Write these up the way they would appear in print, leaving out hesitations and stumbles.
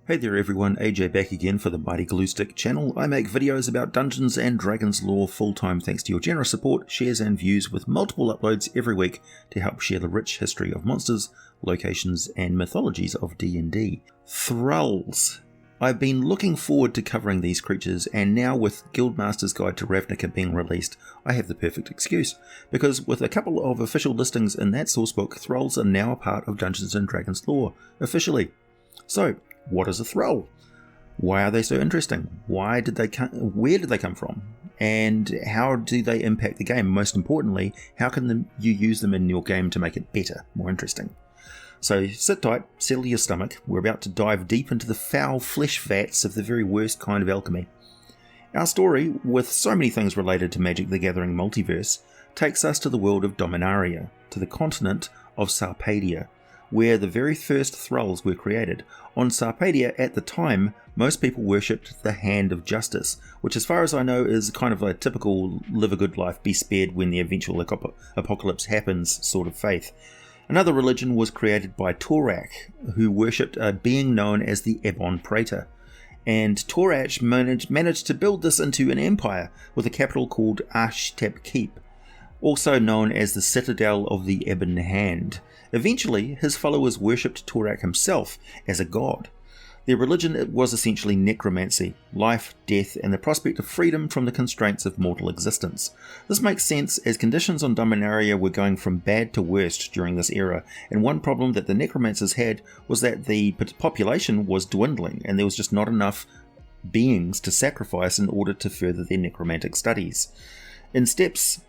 Hey there everyone, AJ back again for the Mighty Gluestick channel. I make videos about Dungeons & Dragons lore full-time thanks to your generous support, shares and views with multiple uploads every week to help share the rich history of monsters, locations and mythologies of D&D. Thralls. I've been looking forward to covering these creatures, and now with Guildmaster's Guide to Ravnica being released, I have the perfect excuse, because with a couple of official listings in that sourcebook, Thralls are now a part of Dungeons & Dragons lore, officially. So, what is a Thrull? Why are they so interesting? Where did they come from? And how do they impact the game? Most importantly, how can you use them in your game to make it better, more interesting? So sit tight, settle your stomach. We're about to dive deep into the foul flesh vats of the very worst kind of alchemy. Our story, with so many things related to Magic the Gathering multiverse, takes us to the world of Dominaria, to the continent of Sarpadia, where the very first Thralls were created. On Sarpadia at the time, most people worshipped the Hand of Justice, which as far as I know is kind of a typical live a good life, be spared when the eventual apocalypse happens sort of faith. Another religion was created by Torach, who worshipped a being known as the Ebon Praetor. And Torach managed to build this into an empire with a capital called Ashtep Keep, also known as the Citadel of the Ebon Hand. Eventually, his followers worshipped Torach himself as a god. Their religion was essentially necromancy, life, death, and the prospect of freedom from the constraints of mortal existence. This makes sense as conditions on Dominaria were going from bad to worst during this era, and one problem that the necromancers had was that the population was dwindling, and there was just not enough beings to sacrifice in order to further their necromantic studies. In steps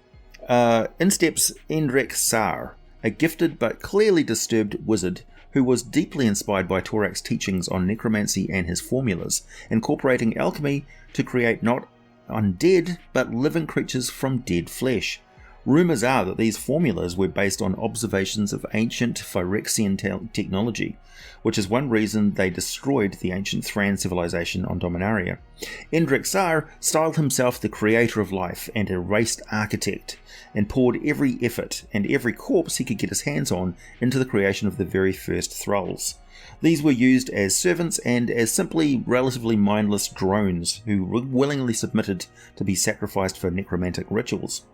Endrek Sar, a gifted but clearly disturbed wizard who was deeply inspired by Torach's teachings on necromancy and his formulas, incorporating alchemy to create not undead but living creatures from dead flesh. Rumours are that these formulas were based on observations of ancient Phyrexian technology, which is one reason they destroyed the ancient Thran civilization on Dominaria. Endrek Sar styled himself the creator of life and erased architect, and poured every effort and every corpse he could get his hands on into the creation of the very first Thralls. These were used as servants and as simply relatively mindless drones who willingly submitted to be sacrificed for necromantic rituals.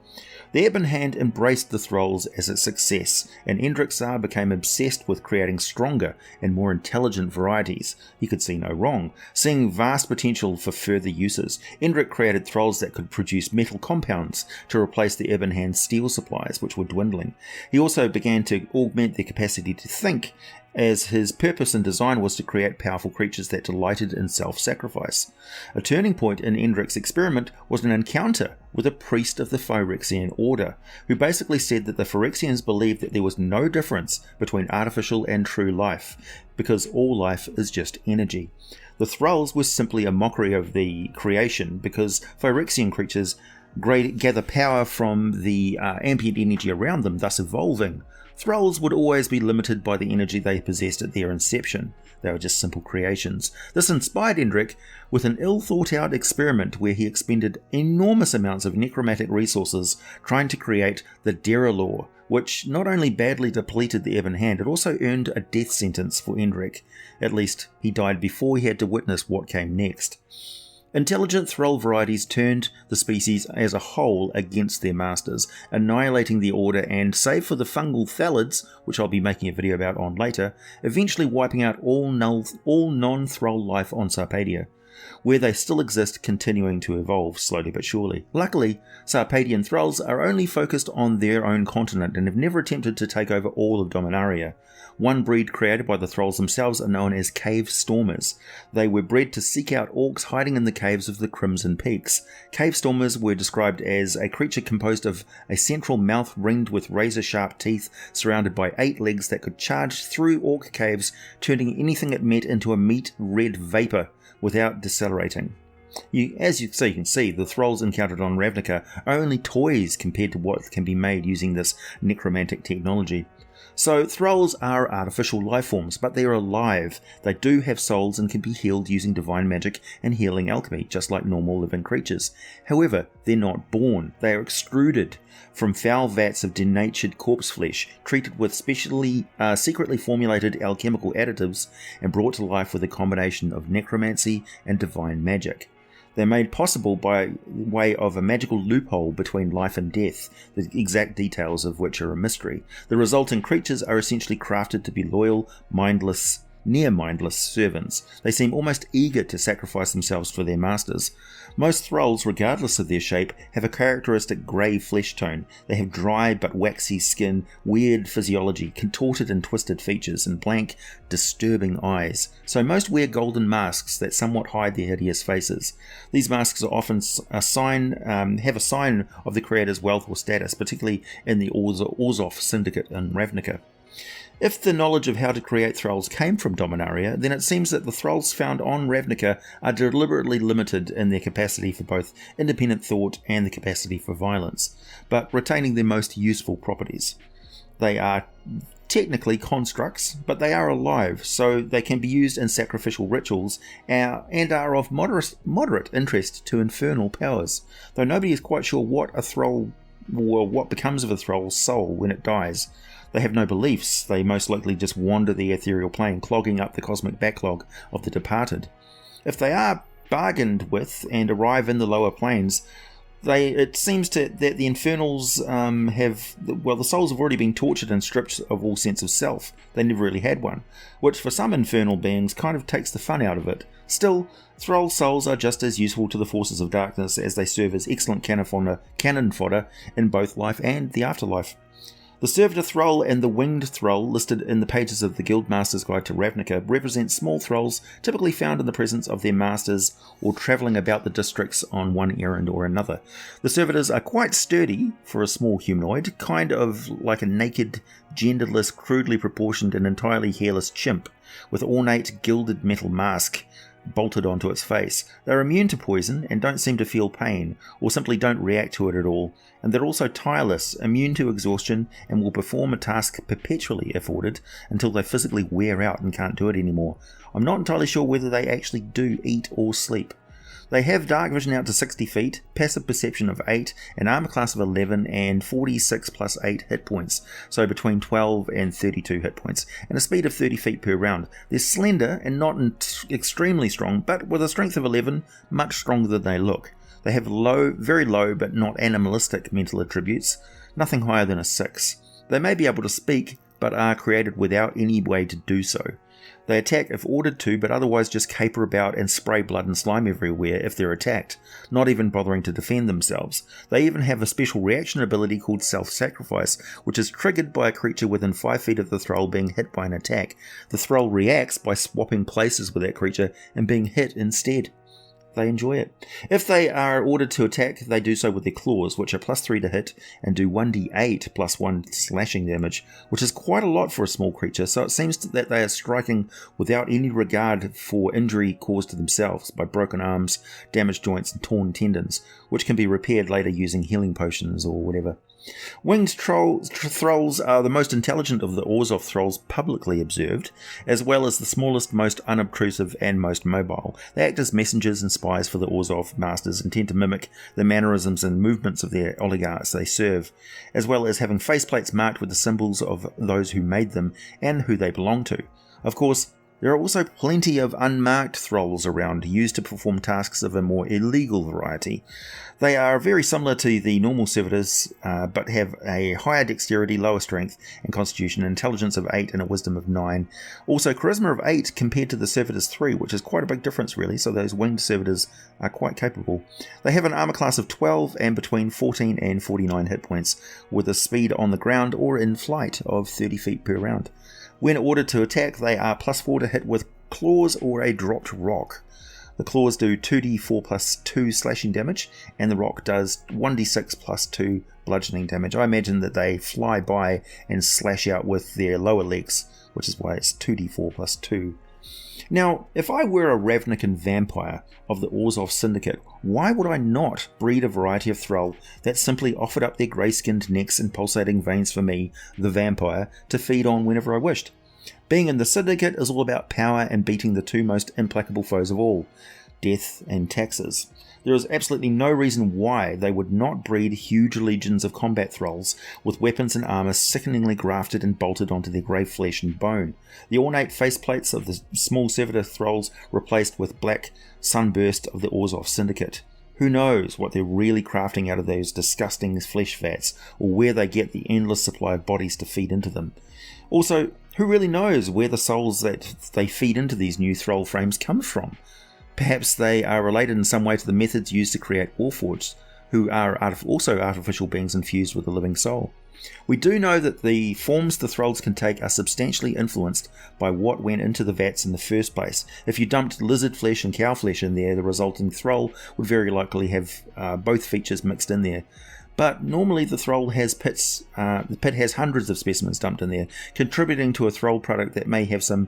The Ebon Hand embraced the Thralls as a success, and Endrek Sar became obsessed with creating stronger and more intelligent varieties. He could see no wrong, seeing vast potential for further uses. Endrek created Thralls that could produce metal compounds to replace the Ebon Hand's steel supplies, which were dwindling. He also began to augment their capacity to think, as his purpose and design was to create powerful creatures that delighted in self-sacrifice. A turning point in Endrek's experiment was an encounter with a priest of the Phyrexian order, who basically said that the Phyrexians believed that there was no difference between artificial and true life, because all life is just energy. The Thralls were simply a mockery of the creation, because Phyrexian creatures gather power from the ambient energy around them, thus evolving. Thralls would always be limited by the energy they possessed at their inception. They were just simple creations. This inspired Endrek with an ill-thought-out experiment where he expended enormous amounts of necromantic resources trying to create the Derelor, which not only badly depleted the Ebon Hand, it also earned a death sentence for Endrek. At least, he died before he had to witness what came next. Intelligent Thrall varieties turned the species as a whole against their masters, annihilating the order and, save for the fungal thalids, which I'll be making a video about on later, eventually wiping out all non-Thrall life on Sarpadia, where they still exist, continuing to evolve slowly but surely. Luckily, Sarpadian Thralls are only focused on their own continent and have never attempted to take over all of Dominaria. One breed created by the Thralls themselves are known as Cave Stormers. They were bred to seek out orcs hiding in the caves of the Crimson Peaks. Cave Stormers were described as a creature composed of a central mouth ringed with razor-sharp teeth, surrounded by 8 legs that could charge through orc caves, turning anything it met into a meat-red vapour without decelerating. As you can see, the Thralls encountered on Ravnica are only toys compared to what can be made using this necromantic technology. So Thralls are artificial life forms, but they are alive. They do have souls and can be healed using divine magic and healing alchemy, just like normal living creatures. However, they're not born. They are extruded from foul vats of denatured corpse flesh, treated with secretly formulated alchemical additives, and brought to life with a combination of necromancy and divine magic. They're made possible by way of a magical loophole between life and death, the exact details of which are a mystery. The resulting creatures are essentially crafted to be loyal, near mindless servants. They seem almost eager to sacrifice themselves for their masters. Most Thralls, regardless of their shape, have a characteristic grey flesh tone. They have dry but waxy skin, weird physiology, contorted and twisted features, and blank, disturbing eyes. So most wear golden masks that somewhat hide their hideous faces. These masks are often have a sign of the creator's wealth or status, particularly in the Orzhov Syndicate and Ravnica. If the knowledge of how to create Thralls came from Dominaria, then it seems that the Thralls found on Ravnica are deliberately limited in their capacity for both independent thought and the capacity for violence, but retaining their most useful properties. They are technically constructs, but they are alive, so they can be used in sacrificial rituals and are of moderate interest to infernal powers, though nobody is quite sure what becomes of a Thrall's soul when it dies. They have no beliefs. They most likely just wander the ethereal plane, clogging up the cosmic backlog of the departed. If they are bargained with and arrive in the lower planes, it seems that the infernals the souls have already been tortured and stripped of all sense of self. They never really had one, which for some infernal beings kind of takes the fun out of it. Still, Thrall souls are just as useful to the forces of darkness, as they serve as excellent cannon fodder in both life and the afterlife. The Servitor Thrull and the Winged Thrull, listed in the pages of the Guildmaster's Guide to Ravnica, represent small Thralls typically found in the presence of their masters or travelling about the districts on one errand or another. The Servitors are quite sturdy for a small humanoid, kind of like a naked, genderless, crudely proportioned and entirely hairless chimp, with ornate gilded metal mask bolted onto its face. They're immune to poison and don't seem to feel pain, or simply don't react to it at all, and they're also tireless, immune to exhaustion, and will perform a task perpetually if ordered, until they physically wear out and can't do it anymore. I'm not entirely sure whether they actually do eat or sleep. They have dark vision out to 60 feet, passive perception of 8, an armor class of 11, and 46 plus 8 hit points, so between 12 and 32 hit points, and a speed of 30 feet per round. They're slender and not extremely strong, but with a strength of 11, much stronger than they look. They have very low but not animalistic mental attributes, nothing higher than a 6. They may be able to speak, but are created without any way to do so. They attack if ordered to, but otherwise just caper about and spray blood and slime everywhere if they're attacked, not even bothering to defend themselves. They even have a special reaction ability called Self-Sacrifice, which is triggered by a creature within 5 feet of the Thrall being hit by an attack. The Thrall reacts by swapping places with that creature and being hit instead. They enjoy it. If they are ordered to attack, they do so with their claws, which are +3 to hit and do 1d8 plus 1 slashing damage, which is quite a lot for a small creature, so it seems that they are striking without any regard for injury caused to themselves by broken arms, damaged joints and torn tendons, which can be repaired later using healing potions or whatever. Winged Thralls are the most intelligent of the Orzhov Thralls publicly observed, as well as the smallest, most unobtrusive, and most mobile. They act as messengers and spies for the Orzhov masters and tend to mimic the mannerisms and movements of their oligarchs they serve, as well as having faceplates marked with the symbols of those who made them and who they belong to. Of course, there are also plenty of unmarked Thralls around, used to perform tasks of a more illegal variety. They are very similar to the normal servitors, but have a higher dexterity, lower strength and constitution, intelligence of 8 and a wisdom of 9. Also charisma of 8 compared to the servitors 3, which is quite a big difference really, so those winged servitors are quite capable. They have an armor class of 12 and between 14 and 49 hit points, with a speed on the ground or in flight of 30 feet per round. When ordered to attack, they are +4 to hit with claws or a dropped rock. The claws do 2d4 plus 2 slashing damage, and the rock does 1d6 plus 2 bludgeoning damage. I imagine that they fly by and slash out with their lower legs, which is why it's 2d4 plus 2 Now, if I were a Ravnican vampire of the Orzhov Syndicate, why would I not breed a variety of Thrall that simply offered up their grey-skinned necks and pulsating veins for me, the vampire, to feed on whenever I wished? Being in the Syndicate is all about power and beating the two most implacable foes of all, death and taxes. There is absolutely no reason why they would not breed huge legions of combat Thralls with weapons and armour sickeningly grafted and bolted onto their grey flesh and bone. The ornate faceplates of the small servitor Thralls replaced with black sunburst of the Orzhov Syndicate. Who knows what they're really crafting out of those disgusting flesh vats, or where they get the endless supply of bodies to feed into them. Also, who really knows where the souls that they feed into these new Thrall frames come from? Perhaps they are related in some way to the methods used to create Warforged, who are also artificial beings infused with a living soul. We do know that the forms the Thralls can take are substantially influenced by what went into the vats in the first place. If you dumped lizard flesh and cow flesh in there, the resulting Thrall would very likely have both features mixed in there. But normally the Thrull has pits, the pit has hundreds of specimens dumped in there, contributing to a Thrall product that may have some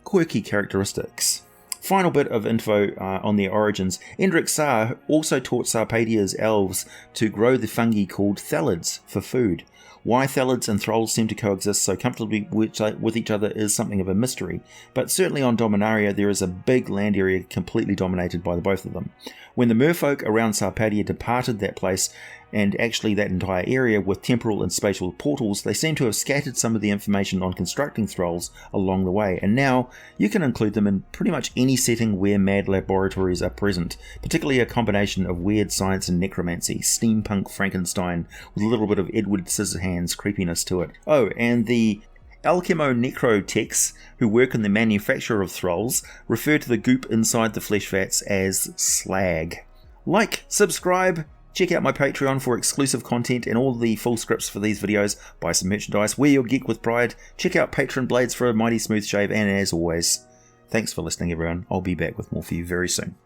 quirky characteristics. Final bit of info on their origins. Endrick Sar also taught Sarpadia's elves to grow the fungi called thalids for food. Why thalids and Thralls seem to coexist so comfortably with each other is something of a mystery, but certainly on Dominaria there is a big land area completely dominated by the both of them. When the merfolk around Sarpadia departed that place, and actually that entire area with temporal and spatial portals, they seem to have scattered some of the information on constructing Thralls along the way, and now you can include them in pretty much any setting where mad laboratories are present, particularly a combination of weird science and necromancy, steampunk Frankenstein with a little bit of Edward Scissorhands creepiness to it. Oh, and the alchemo-necro-techs who work in the manufacture of Thralls refer to the goop inside the flesh vats as slag. Like, subscribe, check out my Patreon for exclusive content and all the full scripts for these videos, buy some merchandise, wear your geek with pride, check out Patron Blades for a mighty smooth shave, and as always, thanks for listening everyone, I'll be back with more for you very soon.